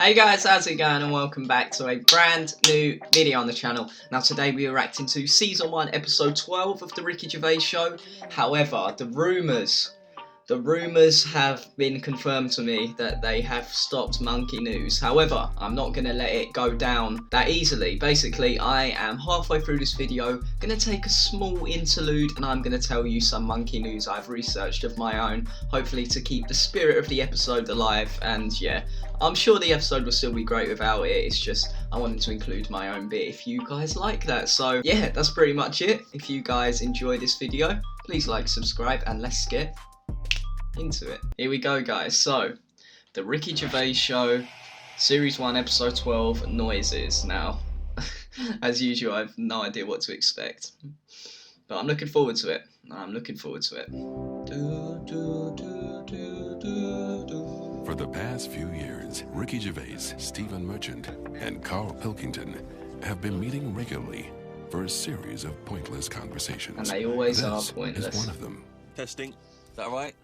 Hey guys, how's it going, and welcome back to a brand new video on the channel. Now today we are reacting to Season 1 Episode 12 of The Ricky Gervais Show. However, the rumours have been confirmed to me that they have stopped Monkey News. However, I'm not going to let it go down that easily. Basically, I am halfway through this video, going to take a small interlude, and I'm going to tell you some Monkey News I've researched of my own, hopefully to keep the spirit of the episode alive. And yeah, I'm sure the episode will still be great without it. It's just I wanted to include my own bit if you guys like that. So yeah, that's pretty much it. If you guys enjoy this video, please like, subscribe, and let's get into it. Here we go, guys. So, The Ricky Gervais Show, Series 1, Episode 12, Noises. Now, as usual, I have no idea what to expect, but I'm looking forward to it. For the past few years, Ricky Gervais, Stephen Merchant, and Carl Pilkington have been meeting regularly for a series of pointless conversations. And they always are This pointless. is one of them. Testing. Is that all right?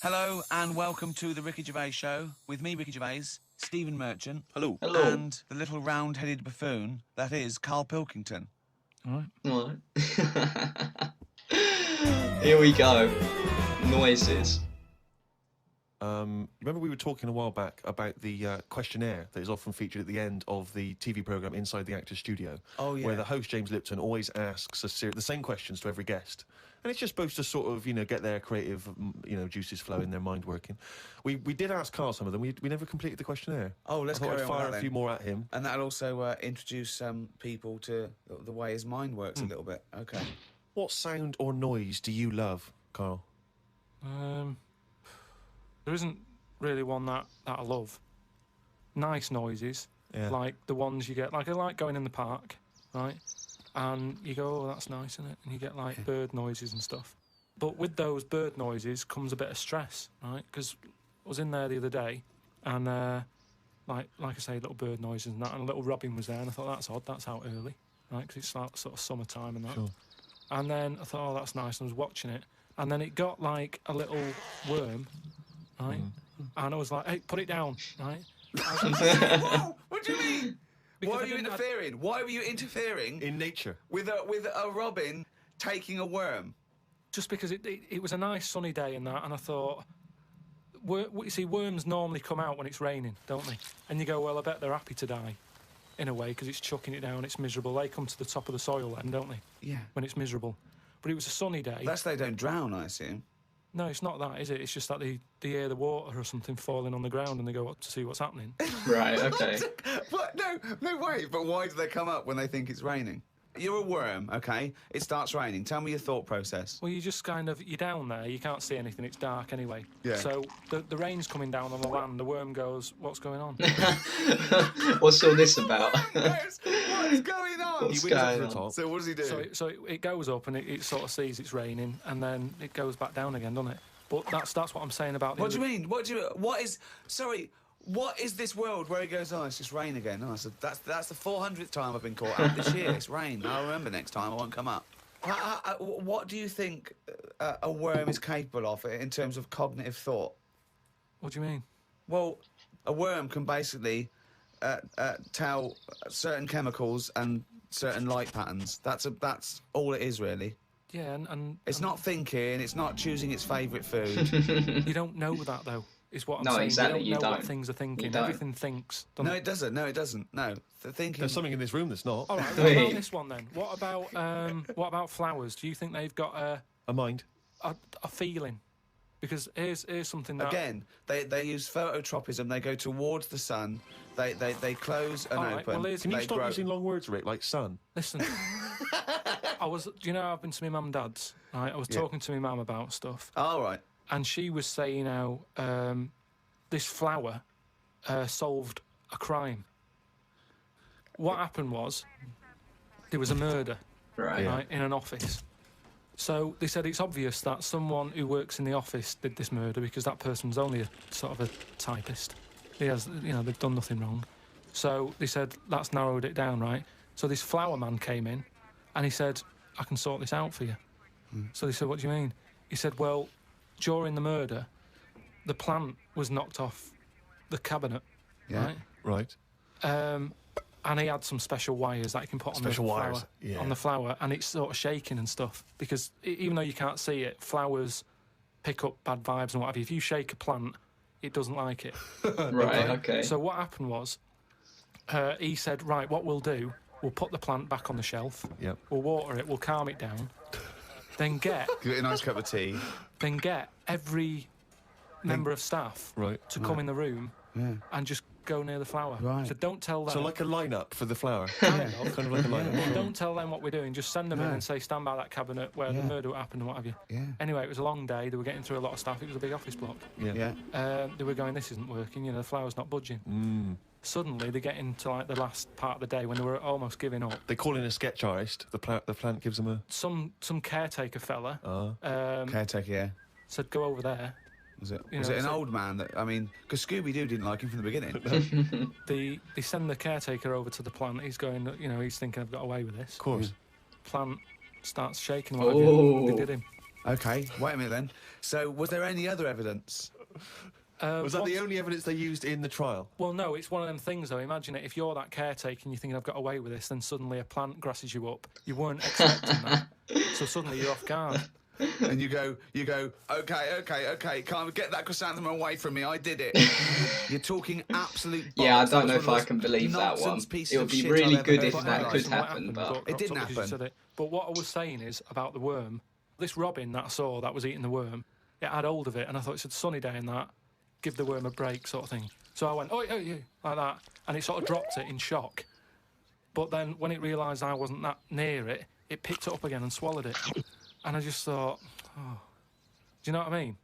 Hello and welcome to the Ricky Gervais Show with me, Ricky Gervais, Stephen Merchant. Hello. Hello. And the little round-headed buffoon that is Carl Pilkington. All right. Alright. Here we go. Noises. Remember we were talking a while back about the questionnaire that is often featured at the end of the TV programme Inside the Actor's Studio. Oh, yeah. Where the host, James Lipton, always asks the same questions to every guest. And it's just supposed to sort of, get their creative, juices flowing, their mind working. We did ask Carl some of them. We never completed the questionnaire. Oh, let's I thought carry I'd on with fire that a few then. more at him. And that'll also introduce people to the way his mind works a little bit. Okay. What sound or noise do you love, Carl? There isn't really one that I love. Nice noises, Yeah. like the ones you get, like I like going in the park, right? And you go, oh, that's nice, isn't it? And you get like bird noises and stuff. But with those bird noises comes a bit of stress, right? Because I was in there the other day, and like I say, little bird noises and that, and a little robin was there, and I thought that's odd, that's out early, right? Because it's like sort of summertime and that. Sure. And then I thought, oh, that's nice, and I was watching it, and then it got like a little worm, right? And I was like, hey, put it down, right? Whoa! What do you mean? Because Why I are you didn't- interfering? Why were you interfering In nature. with a robin taking a worm? Just because it was a nice sunny day and that, and I thought, you see, worms normally come out when it's raining, don't they? And you go, well, I bet they're happy to die, in a way, because it's chucking it down, it's miserable. They come to the top of the soil then, don't they? Yeah. When it's miserable. But it was a sunny day. That's they don't drown, I assume. No, it's not that, is it? It's just that they hear the water or something falling on the ground and they go up to see what's happening. Right, okay. What? No way. But why do they come up when they think it's raining? You're a worm, okay? It starts raining. Tell me your thought process. Well, you just kind of, you're down there, you can't see anything, it's dark anyway. Yeah. So the rain's coming down on the land, the worm goes, what's going on? What's all this about? What's going on? What's He wings up to going the on? top. So what does he do? So it goes up and it sort of sees it's raining, and then it goes back down again, doesn't it? But that's what I'm saying about the What do you mean? What is this world where he goes, oh, it's just rain again? Oh, so that's the 400th time I've been caught out this year. It's rain. I'll remember next time. I won't come up. What do you think a worm is capable of in terms of cognitive thought? What do you mean? Well, a worm can basically tell certain chemicals and certain light patterns. That's all it is, really. Yeah, and It's not thinking. It's not choosing its favourite food. you don't know that though. Is what I'm No, saying. exactly, You you don't know what don't. things are thinking. You don't. Everything thinks. Doesn't No, it? it doesn't. No, it doesn't. No, the thinking. There's something in this room that's not. All right. What Wait. about this one then? What about flowers? Do you think they've got A mind. a feeling? Because here's something that Again, they use phototropism. They go towards the sun. They close and All right, open. well, here's- Can you they stop grow. using long words, Rick, like sun? Listen. Do you know I've been to my mum and dad's? Right. I was Yeah. talking to my mum about stuff, All right. and she was saying how this flower solved a crime. What happened was there was a murder, Right. right, in an office. So they said it's obvious that someone who works in the office did this murder because that person's only a sort of a typist. He has, they've done nothing wrong. So they said that's narrowed it down, right? So this flower man came in, and he said, "I can sort this out for you." So they said, "What do you mean?" He said, "Well, during the murder, the plant was knocked off the cabinet, Yeah. right? Right. And he had some special wires that you can put Special on the wires, flower, yeah. on the flower, and it's sort of shaking and stuff because even though you can't see it, flowers pick up bad vibes and what have you. If you shake a plant, it doesn't like it. Right. Okay. So what happened was, he said, right, what we'll do, we'll put the plant back on the shelf. Yep. We'll water it. We'll calm it down. Then get Give it a nice cup of tea. every member of staff Right. to come in the room Yeah. and just go near the flower. Right. So don't tell them. So like a lineup for the flower. kind of. Kind of like a lineup. But don't tell them what we're doing. Just send them in No. and say, stand by that cabinet where the Yeah. murder happened and what have you. Yeah. Anyway, it was a long day. They were getting through a lot of stuff. It was a big office block. Yeah. They were going, this isn't working. The flower's not budging. Suddenly, they get into like the last part of the day when they were almost giving up. They call in a sketch artist. The plant gives them a... Some caretaker fella Caretaker, yeah. said, go over there. Was it? You Was know, it an so- old man that? I mean, because Scooby-Doo didn't like him from the beginning. They send the caretaker over to the plant. He's going, he's thinking, I've got away with this. Of course. Plant starts shaking. What have you. Oh. They did him. Okay, wait a minute then. So, was there any other evidence? Was that once- the only evidence they used in the trial? Well, no, it's one of them things, though. Imagine it, if you're that caretaker and you're thinking, I've got away with this, then suddenly a plant grasses you up. You weren't expecting that. So suddenly you're off guard. And you go, okay, can't get that chrysanthemum away from me, I did it. You're talking absolute bollocks. Yeah, I That don't was know one if of I the can believe that one. nonsense pieces It would of be shit really I've ever good heard if in my that life. could So what happen, happened, but... got It didn't cropped up 'cause you happen. said it. But what I was saying is about the worm, this robin that I saw that was eating the worm, it had hold of it, and I thought it's a sunny day and that, give the worm a break sort of thing. So I went, oh, you, like that, and it sort of dropped it in shock. But then when it realised I wasn't that near it, it picked it up again and swallowed it. And I just thought, oh, do you know what I mean?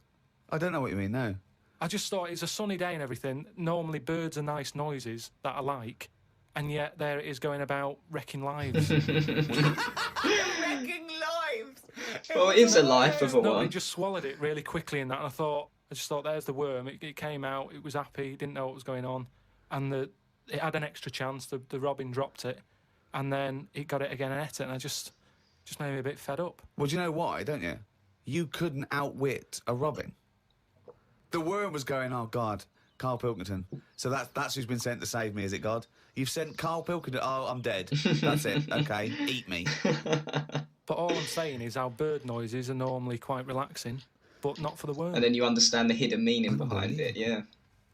I don't know what you mean, no. I just thought it's a sunny day and everything. Normally birds are nice noises that I like, and yet there it is going about wrecking lives. Wrecking lives! Well, it is a life of a No, one. it just swallowed it really quickly in that, and I just thought, there's the worm. It came out, it was happy, didn't know what was going on, and it had an extra chance. The robin dropped it, and then it got it again and ate it, and I just made me a bit fed up. Well, do you know why, don't you? You couldn't outwit a robin. The worm was going, oh, God, Carl Pilkington. So that's who's been sent to save me, is it, God? You've sent Carl Pilkington, oh, I'm dead. That's it, okay, eat me. But all I'm saying is our bird noises are normally quite relaxing, but not for the worm. And then you understand the hidden meaning behind it, yeah.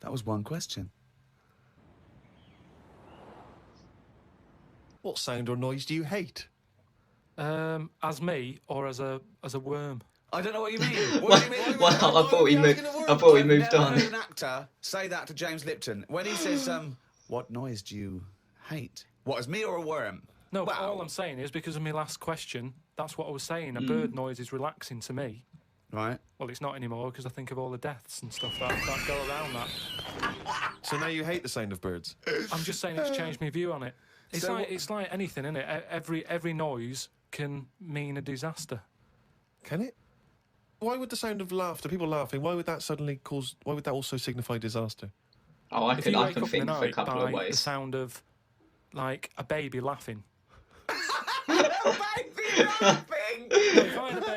That was one question. What sound or noise do you hate? As me or as a worm? I don't know what you mean. What do you mean? Well, I thought we moved. I thought we moved Never on. heard an actor say that to James Lipton when he says, "What noise do you hate? What, is me or a worm?" No, but Wow. all I'm saying is because of my last question, that's what I was saying. A bird noise is relaxing to me. Right. Well, it's not anymore because I think of all the deaths and stuff that go around that. So now you hate the sound of birds? I'm just saying it's changed my view on it. It's So like it's like anything, isn't it? Every noise can mean a disaster. Can it? Why would the sound of laughter, people laughing, why would that suddenly cause, why would that also signify disaster? Oh, I If can you I wake can up in think the of a night couple by of the ways. sound of like a baby laughing. Baby laughing.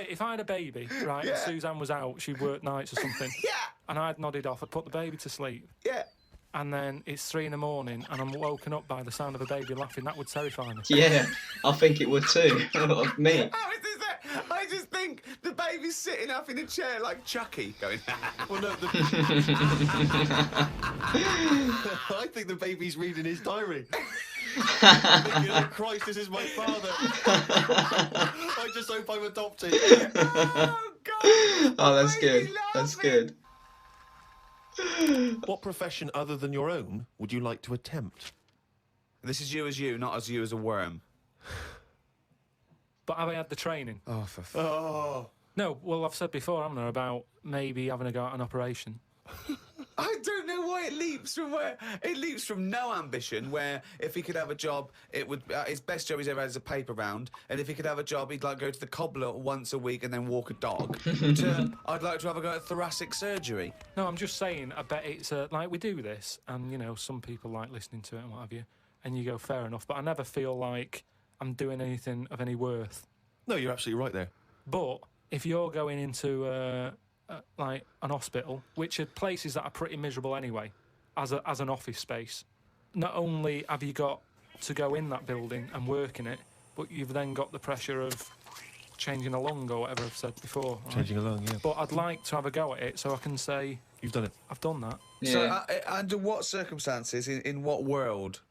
If I had a baby, right, and Suzanne was out, she worked nights or something, Yeah. and I'd nodded off, I'd put the baby to sleep, Yeah. and then it's 3 a.m. and I'm woken up by the sound of a baby laughing, that would terrify me. Yeah, I think it would too. Of me. How is this? I just think the baby's sitting up in a chair like Chucky, going. Well, no, I think the baby's reading his diary. Thinking, oh Christ, this is my father. I just hope I'm adopted. Oh God! Oh, that's Baby good. That's laughing. good. What profession other than your own would you like to attempt? This is you as you, not as you as a worm. But have I had the training? Oh, for Oh, No, well, I've said before, haven't I, about maybe having a go at an operation. I don't know why it leaps from where it leaps from no ambition. Where if he could have a job, it would his best job he's ever had is a paper round, and if he could have a job, he'd like go to the cobbler once a week and then walk a dog. To I'd like to have a go at thoracic surgery. No, I'm just saying, I bet it's like we do this, and some people like listening to it and what have you, and you go, fair enough, but I never feel like I'm doing anything of any worth. no, you're absolutely right there. But if you're going into like an hospital, which are places that are pretty miserable anyway, as an office space. Not only have you got to go in that building and work in it, but you've then got the pressure of changing a lung or whatever I've said before. Right? Changing a lung, yeah. But I'd like to have a go at it so I can say You've done it. I've done that. Yeah. So, under what circumstances, in what world,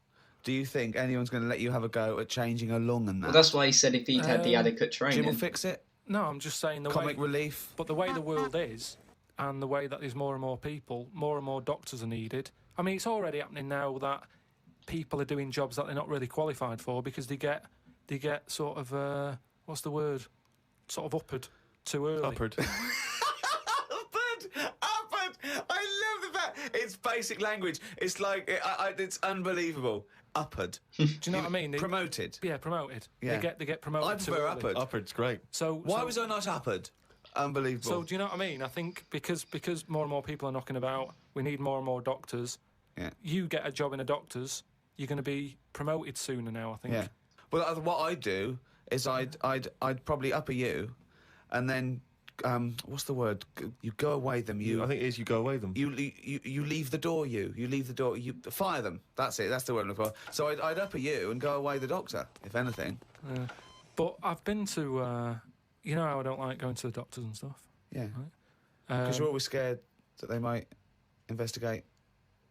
do you think anyone's going to let you have a go at changing a lung and that? Well, that's why he said if he'd had the adequate Jim training. will fix it. No, I'm just saying the Comic way. relief. But the way the world is, and the way that there's more and more people, more and more doctors are needed. I mean, it's already happening now that people are doing jobs that they're not really qualified for because they get sort of what's the word? Sort of uppered too early. Upward. Upward. I love the fact it's basic language. It's like it's unbelievable. Upward. Do you know what I mean? Promoted. Yeah, promoted. Yeah. They get promoted. I too prefer early. upward. Upward's great. Why was I not upward? Unbelievable. So do you know what I mean? I think because more and more people are knocking about, we need more and more doctors. Yeah. You get a job in a doctor's, you're going to be promoted sooner now, I think. Yeah. Well, what I'd do is I'd probably upper you, and then what's the word? You go away them. I think it is you go away them. You leave the door. You leave the door. You fire them. That's it. That's the word I'm looking for. So I'd upper you and go away the doctor, if anything. But I've been to, you know how I don't like going to the doctors and stuff. Yeah. Right? Because you're always scared that they might investigate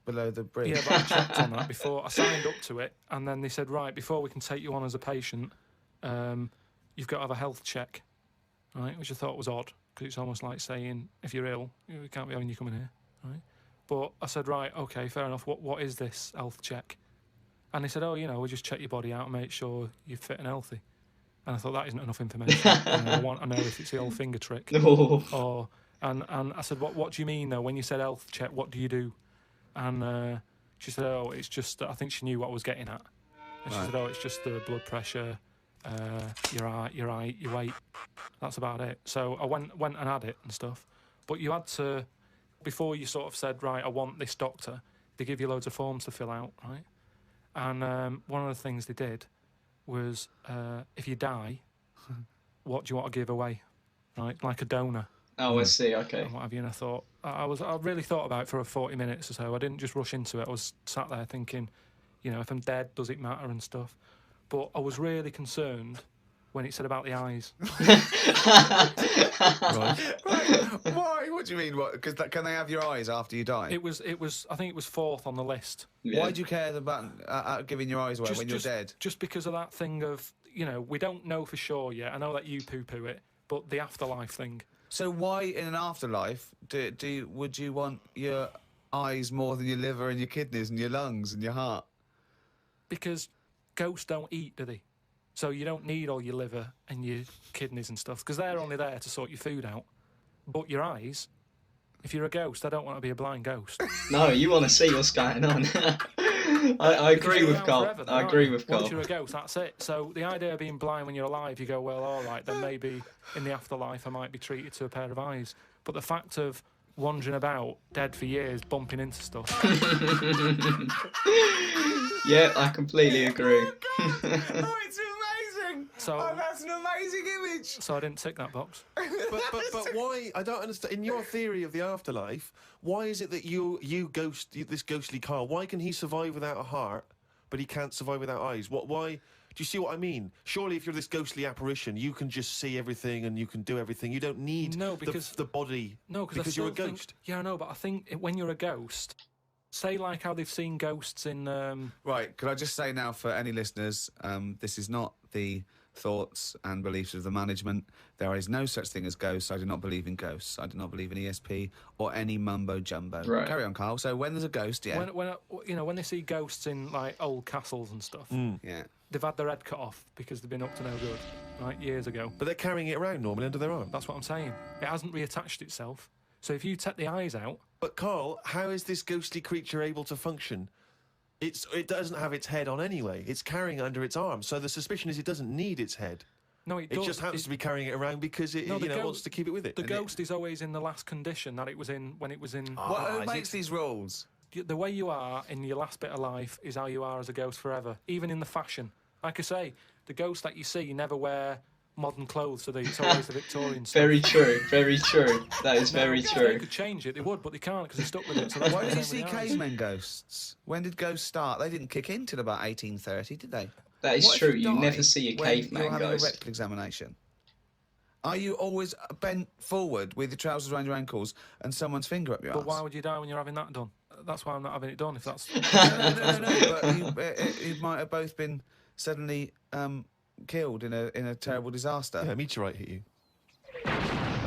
below the bridge. Yeah, but I checked on that before. I signed up to it, and then they said, right, before we can take you on as a patient, you've got to have a health check, right? Which I thought was odd, because it's almost like saying, if you're ill, we can't be having you coming here, right? But I said, right, okay, fair enough. What is this health check? And they said, oh, we just check your body out and make sure you're fit and healthy. And I thought that isn't enough information. I want to know if it's the old finger trick. No. And I said, what do you mean though? When you said health check, what do you do? And she said, oh, it's just, I think she knew what I was getting at. And she said, oh, it's just the blood pressure, your height, your weight. That's about it. So I went and had it and stuff. But you had to, before you sort of said, right, I want this doctor, they give you loads of forms to fill out, right? And one of the things they did was, if you die, what do you want to give away, right? Like a donor. Oh, I see. Okay. And what have you? And I thought, I really thought about it for 40 minutes or so. I didn't just rush into it. I was sat there thinking, if I'm dead, does it matter and stuff? But I was really concerned when it said about the eyes. Right. Why? What do you mean? What? Because can they have your eyes after you die? It was. I think it was fourth on the list. Yeah. Why do you care about giving your eyes away when you're dead? Just because of that thing of, we don't know for sure yet. I know that you poo-poo it, but the afterlife thing. So why, in an afterlife, would you want your eyes more than your liver and your kidneys and your lungs and your heart? Because ghosts don't eat, do they? So you don't need all your liver and your kidneys and stuff, because they're only there to sort your food out. But your eyes, if you're a ghost, I don't want to be a blind ghost. No, you want to see what's going on. I agree with Carl. Forever, I agree with Carl. Once you're a ghost, that's it. So the idea of being blind when you're alive, you go, well, all right, then maybe in the afterlife I might be treated to a pair of eyes. But the fact of wandering about, dead for years, bumping into stuff. Yeah, I completely agree. Oh, it's amazing! So, that's an amazing image! So I didn't tick that box. But why? I don't understand. In your theory of the afterlife, why is it that this ghostly Carl, why can he survive without a heart, but he can't survive without eyes? Why? Do you see what I mean? Surely, if you're this ghostly apparition, you can just see everything and you can do everything. You don't need the body. No, because you're a ghost. Yeah, I know, but I think when you're a ghost, say like how they've seen ghosts in. Right, could I just say now for any listeners, this is not the thoughts and beliefs of the management. There is no such thing as ghosts. I do not believe in ghosts. I do not believe in ESP or any mumbo jumbo. Right. Carry on, Carl. So when there's a ghost, yeah. When they see ghosts in like old castles and stuff, Yeah. they've had their head cut off because they've been up to no good, right, years ago. But they're carrying it around normally under their arm. That's what I'm saying. It hasn't reattached itself. So if you take the eyes out, But Carl, how is this ghostly creature able to function? It doesn't have its head on anyway. It's carrying it under its arm. So the suspicion is it doesn't need its head. no, it It does. just happens to be carrying it around because it wants to keep it with it. The ghost is always in the last condition that it was in when it was in. Who makes these rules? The way you are in your last bit of life is how you are as a ghost forever, even in the fashion. Like I say, the ghosts that you see never wear modern clothes, so it's always the Victorian stuff. Very true, very true. That is very If true. they could change it, they would, but they can't because they're stuck with it. So that's Why what do I'm you see saying with the eyes. cavemen ghosts? When did ghosts start? They didn't kick in till about 1830, did they? That is What if true. you You die never see a when caveman you're having ghost. a rectal examination? Are you always bent forward with your trousers around your ankles and someone's finger up your But arse? why would you die when you're having that done? That's why I'm not having it done. If that's No. But you might have both been suddenly killed in a terrible disaster. Yeah, a meteorite hit you.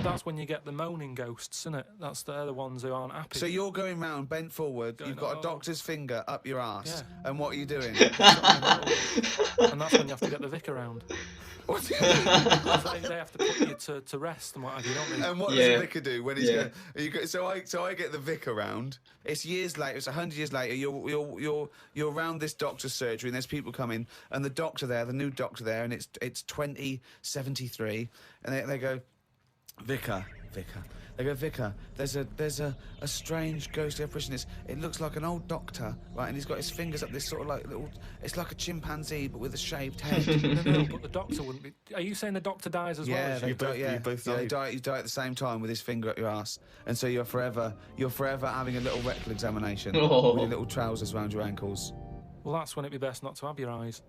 that's when you get the moaning ghosts, isn't it? They're the ones who aren't happy. So you're going round, bent forward, Going, you've got "Oh." a doctor's finger up your arse, and what are you doing? And that's when you have to get the vicar round. What's he Because they have to put you to rest and what have you, don't they? And what does Yeah. the vicar do when he's Yeah. going? So I get the vicar round. It's years later. It's 100 years later. You're around this doctor's surgery, and there's people coming, and the doctor there, the new doctor there, and it's 2073, and they go, vicar. They go, vicar. There's a strange ghostly apparition. It looks like an old doctor, right? And he's got his fingers up this sort of like little. It's like a chimpanzee, but with a shaved head. No, but the doctor wouldn't be. Are you saying the doctor dies as well? Yeah, as they you? die. Yeah, both yeah, died. you die at the same time with his finger up your ass, and so you're forever having a little rectal examination Oh. with your little trousers around your ankles. Well, that's when it'd be best not to have your eyes.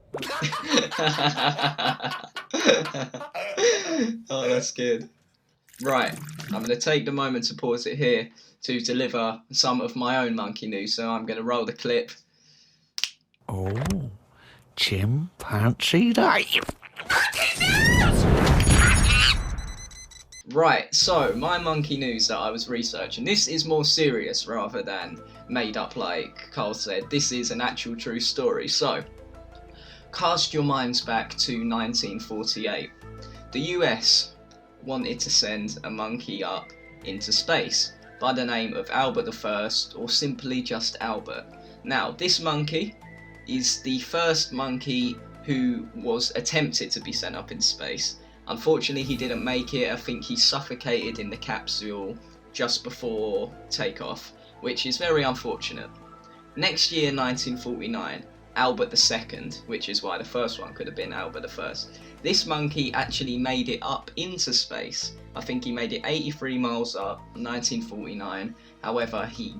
Oh, that's good. Right, I'm going to take the moment to pause it here to deliver some of my own monkey news. So I'm going to roll the clip. Oh, chimpanzee dive. Right, so my monkey news that I was researching. This is more serious rather than made up like Carl said. This is an actual true story. So, cast your minds back to 1948. The US wanted to send a monkey up into space by the name of Albert I, or simply just Albert. Now, this monkey is the first monkey who was attempted to be sent up into space. Unfortunately, he didn't make it. I think he suffocated in the capsule just before takeoff, which is very unfortunate. Next year, 1949, Albert II, which is why the first one could have been Albert I. This monkey actually made it up into space. I think he made it 83 miles up, 1949. However, he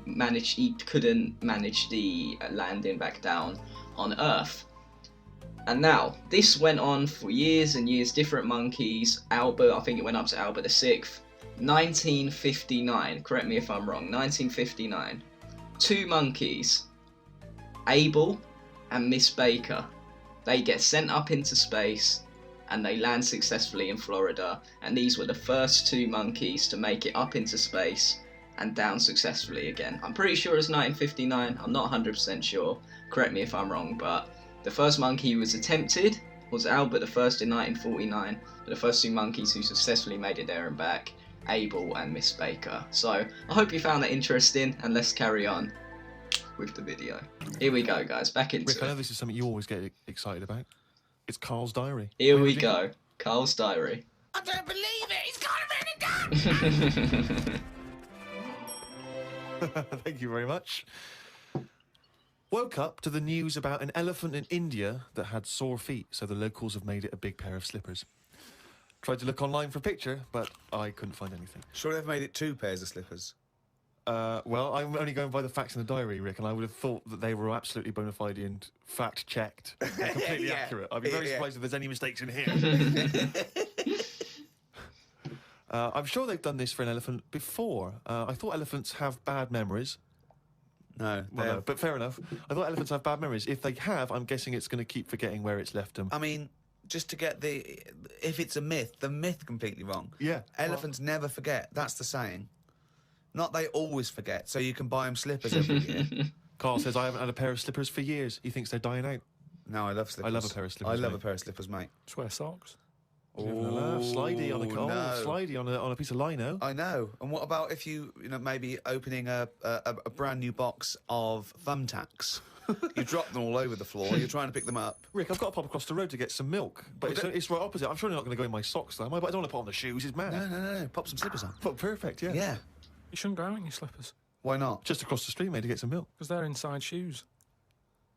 couldn't manage the landing back down on Earth. And now, this went on for years and years, different monkeys. Albert, I think it went up to Albert VI. 1959, correct me if I'm wrong, 1959. Two monkeys, Abel and Miss Baker, they get sent up into space and they land successfully in Florida, and these were the first two monkeys to make it up into space and down successfully again. I'm pretty sure it's 1959, I'm not 100% sure, correct me if I'm wrong, but the first monkey who was attempted was Albert I in 1949, but the first two monkeys who successfully made it there and back, Abel and Miss Baker. So, I hope you found that interesting, and let's carry on with the video. Here we go, guys, back into Rick, I know it. this is something you always get excited about. It's Carl's diary. Here What we do you go, Carl's diary. I don't believe it. He's got it written down. think? Thank you very much. Woke up to the news about an elephant in India that had sore feet, so the locals have made it a big pair of slippers. Tried to look online for a picture, but I couldn't find anything. Sure, they've made it two pairs of slippers. Well, I'm only going by the facts in the diary, Rick, and I would have thought that they were absolutely bona fide and fact-checked and completely Yeah. accurate. I'd be very Yeah. surprised if there's any mistakes in here. I'm sure they've done this for an elephant before. I thought elephants have bad memories. No, Well, no, but fair enough. I thought elephants have bad memories. If they have, I'm guessing it's going to keep forgetting where it's left them. I mean, just to get if it's a myth, the myth completely wrong. Yeah. Elephants never forget. That's the saying. Not they always forget, so you can buy them slippers every year. Carl says, I haven't had a pair of slippers for years. He thinks they're dying out. No, I love slippers. I love a pair of slippers, I love mate. a pair of slippers, mate. Just wear socks. Having a laugh. Slidey on a coal, no. slidey on a piece of lino. I know. And what about if you maybe opening a brand new box of thumbtacks? You drop them all over the floor. You're trying to pick them up. Rick, I've got to pop across the road to get some milk, but it's right opposite. I'm surely not going to go in my socks, though, am I? But I don't want to put on the shoes. It's mad. No. Pop some slippers on. But perfect, yeah. Yeah. You shouldn't go out in your slippers Why not? Just across the street, mate, to get some milk. because they're inside shoes.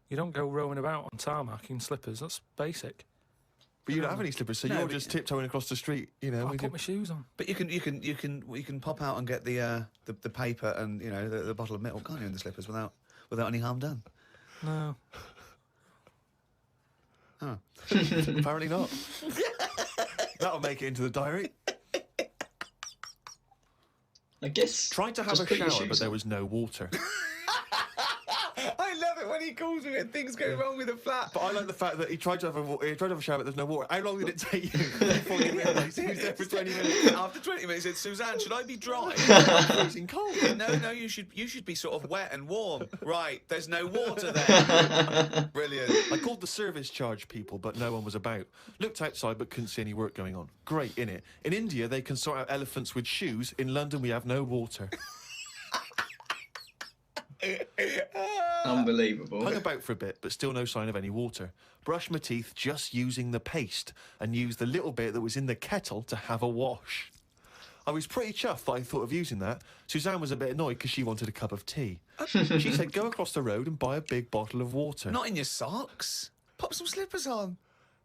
You don't go roaming about on tarmac in slippers. That's basic. But you don't have any slippers, so No, you're but- just tiptoeing across the street, you know. I with put your- my shoes on. But you can pop out and get the paper and the bottle of milk, can't you, in the slippers without any harm done? No. Oh. Apparently not. That'll make it into the diary. I guess. Tried to have just a put your shower, shoes but there on. was no water. I love it when he calls me and things go wrong with the flat. But I like the fact that he tried to have a shower, but there's no water. How long did it take you before you realised he was there for 20 minutes? After 20 minutes, he said, Suzanne, should I be dry? Freezing cold. No, you should be sort of wet and warm. Right, there's no water there. Brilliant. I called the service charge people, but no one was about. Looked outside, but couldn't see any work going on. Great, innit? In India, they can sort out elephants with shoes. In London, we have no water. Unbelievable. Hung about for a bit, but still no sign of any water. Brushed my teeth just using the paste and used the little bit that was in the kettle to have a wash. I was pretty chuffed that I thought of using that. Suzanne was a bit annoyed because she wanted a cup of tea. She said, go across the road and buy a big bottle of water. Not in your socks. Pop some slippers on.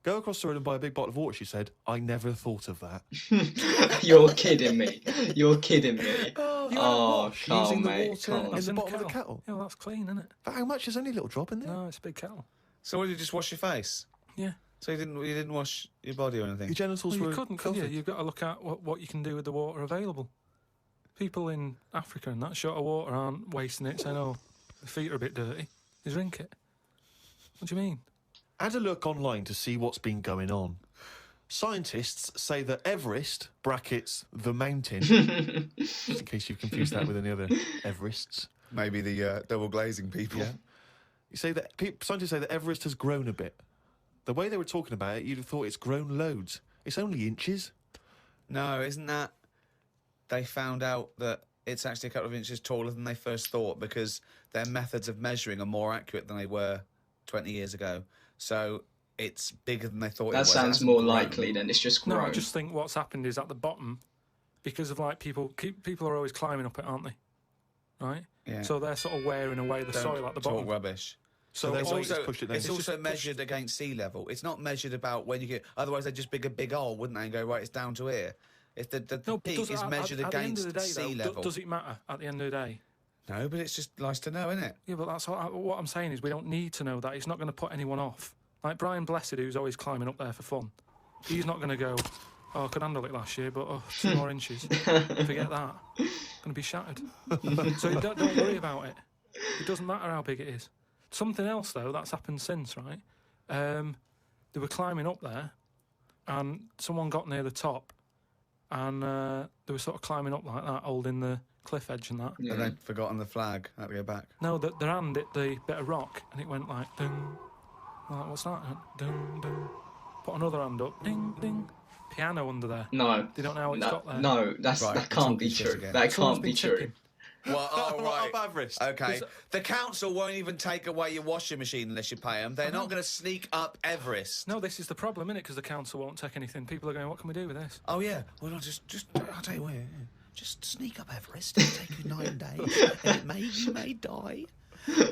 Go across the road and buy a big bottle of water, she said. I never thought of that. You're kidding me. You're kidding me. Oh, Carl, using the mate, water come on. in the bottom of the kettle. Yeah, well, that's clean, isn't it? But how much? There's only a little drop in there. No, it's a big kettle. So what, did you just wash your face? Yeah. So you didn't wash your body or anything? Your genitals Well, were you couldn't, could you? filthy. You've got to look at what you can do with the water available. People in Africa and that short of water aren't wasting it, saying, oh, the feet are a bit dirty. They drink it. What do you mean? Had a look online to see what's been going on. Scientists say that Everest, brackets, the mountain, just in case you've confused that with any other Everests. Maybe the double glazing people. Yeah. You say that scientists say that Everest has grown a bit. The way they were talking about it, you'd have thought it's grown loads. It's only inches. No, isn't that... They found out that it's actually a couple of inches taller than they first thought because their methods of measuring are more accurate than they were 20 years ago. So it's bigger than they thought it That was. It sounds hasn't more grown. likely than it's just grown. No, I just think what's happened is at the bottom, because of like people are always climbing up it, aren't they? Right? Yeah. So they're sort of wearing away the Don't soil at the talk bottom. rubbish. So their It's weight has also, pushed it down. it's also measured against sea level. It's not measured about when you get... Otherwise, they'd just dig a big hole, wouldn't they, and go, right, it's down to here. If the No, but peak does it, is measured at the end of the against day, sea though, level. does it matter at the end of the day? No, but it's just nice to know, isn't it? Yeah, but that's what I'm saying is we don't need to know that. It's not going to put anyone off. Like Brian Blessed, who's always climbing up there for fun. He's not going to go, oh, I could handle it last year, but 2 more inches. Forget that. Going to be shattered. So don't worry about it. It doesn't matter how big it is. Something else, though, that's happened since, right? They were climbing up there, and someone got near the top, and they were sort of climbing up like that, holding the cliff edge and that. Yeah. And they'd forgotten the flag. Had to go back. No, their hand hit the bit of rock, and it went like, ding. Like, what's that? Ding, ding. Put another hand up, ding, ding. Piano under there. No. They don't know how it's No, got there. no, Right, that can't be talking shit true. again. That Someone's can't be been true. tipping. Well, oh, right. Up Everest. Okay. The council won't even take away your washing machine unless you pay them. They're not going to sneak up Everest. No, this is the problem, innit? Because the council won't take anything. People are going, what can we do with this? Oh, yeah. Well, I'll tell you what. Just sneak up Everest. It'll take you 9 days. And you may die.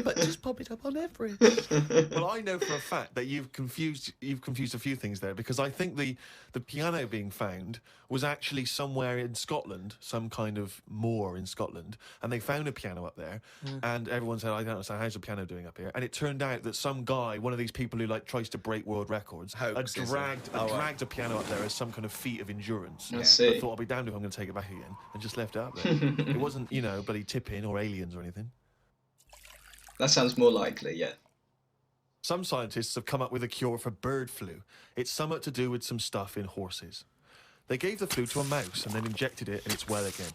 But just pop it up on Everest. Well, I know for a fact that you've confused a few things there, because I think the piano being found was actually somewhere in Scotland, some kind of moor in Scotland, and they found a piano up there, and everyone said, I don't understand, how's a piano doing up here? And it turned out that some guy, one of these people who like tries to break world records, had Hoaxes dragged it. a piano up there as some kind of feat of endurance. I I see. thought, I'll be damned if I'm going to take it back again, and just left it up there. It wasn't, bloody tipping or aliens or anything. That sounds more likely, yeah. Some scientists have come up with a cure for bird flu. It's somewhat to do with some stuff in horses. They gave the flu to a mouse and then injected it and it's well again.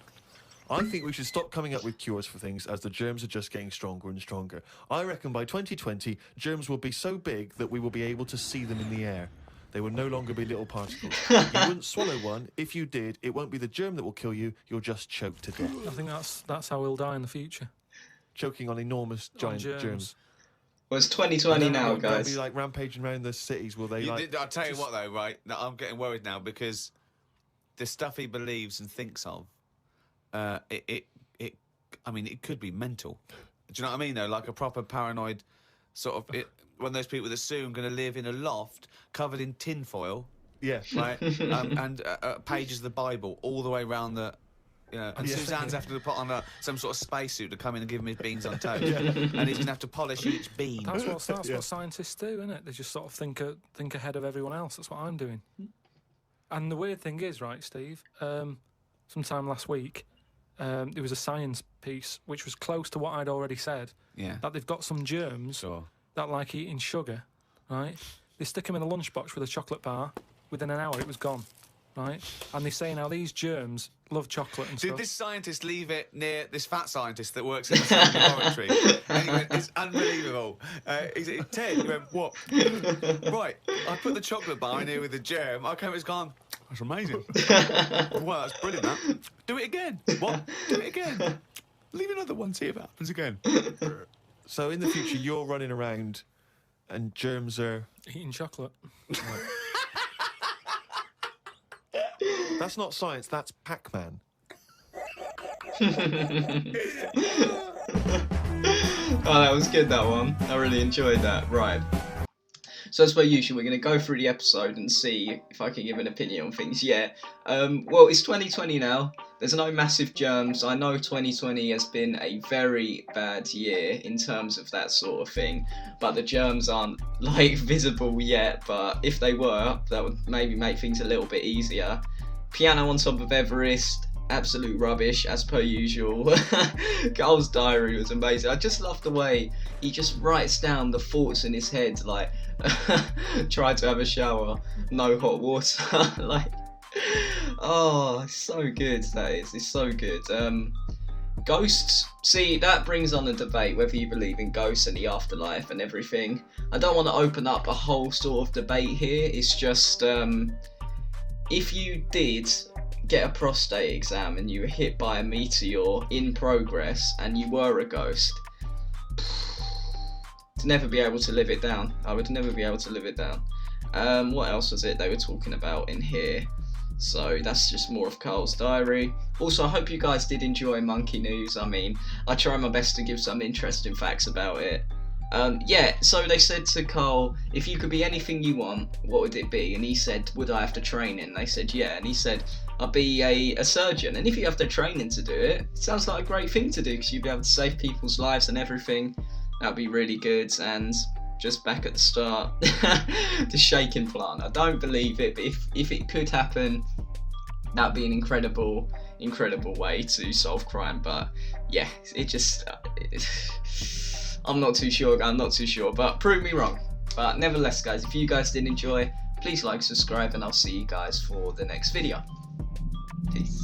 I think we should stop coming up with cures for things as the germs are just getting stronger and stronger. I reckon by 2020, germs will be so big that we will be able to see them in the air. They will no longer be little particles. You wouldn't swallow one. If you did, it won't be the germ that will kill you. You'll just choke to death. I think that's how we'll die in the future. Choking on enormous giant germs. Well, it's 2020 now, They'll guys. be like rampaging around the cities, will they? I'll tell you what, though, right? No, I'm getting worried now because the stuff he believes and thinks of, it could be mental. Do you know what I mean, though? Like a proper paranoid sort of... one of those people that's soon going to live in a loft covered in tinfoil, Yeah. right? And pages of the Bible all the way around the. You know, and Yeah. Suzanne's have to put on some sort of spacesuit to come in and give him his beans on toast, and he's going to have to polish each bean. That's what scientists do, isn't it? They just sort of think ahead of everyone else. That's what I'm doing. And the weird thing is, right, Steve, sometime last week, there was a science piece which was close to what I'd already said, Yeah. that they've got some germs Sure. that like eating sugar, right? They stick them in a lunchbox with a chocolate bar. Within an hour, it was gone, right? And they say now these germs love chocolate and Did stuff. this scientist leave it near this fat scientist that works in the same laboratory? And he went, it's unbelievable. He said, Ted, he went, what? Right, I put the chocolate bar in here with the germ. I came, it's gone. That's amazing. Well, that's brilliant, that. Do it again. What? Do it again. Leave another one, see if it happens again. So in the future, you're running around, and germs are. Eating chocolate. That's not science. That's Pac-Man. Oh, that was good, that one. I really enjoyed that. Right. So as per usual, we're going to go through the episode and see if I can give an opinion on things. Yeah. Well, it's 2020 now. There's no massive germs. I know 2020 has been a very bad year in terms of that sort of thing. But the germs aren't, like, visible yet. But if they were, that would maybe make things a little bit easier. Piano on top of Everest. Absolute rubbish, as per usual. Carl's diary was amazing. I just love the way he just writes down the thoughts in his head, like, try to have a shower, no hot water. Like, oh, it's so good, that is. It's so good. Ghosts, see, that brings on a debate whether you believe in ghosts and the afterlife and everything. I don't want to open up a whole sort of debate here. It's just, if you did get a prostate exam and you were hit by a meteor in progress and you were a ghost, to never be able to live it down. I would never be able to live it down. What else was it they were talking about in here? So that's just more of Carl's diary. Also, I hope you guys did enjoy Monkey News. I mean, I try my best to give some interesting facts about it. Yeah, so they said to Carl, if you could be anything you want, what would it be? And he said, would I have to train in? They said, yeah. And he said, I'd be a surgeon. And if you have the training to do it, it sounds like a great thing to do because you'd be able to save people's lives and everything. That'd be really good. And just back at the start, the shaking plant. I don't believe it, but if it could happen, that'd be an incredible way to solve crime. But yeah, it just... I'm not too sure, but prove me wrong. But nevertheless, guys, if you guys did enjoy, please like, subscribe, and I'll see you guys for the next video. Peace.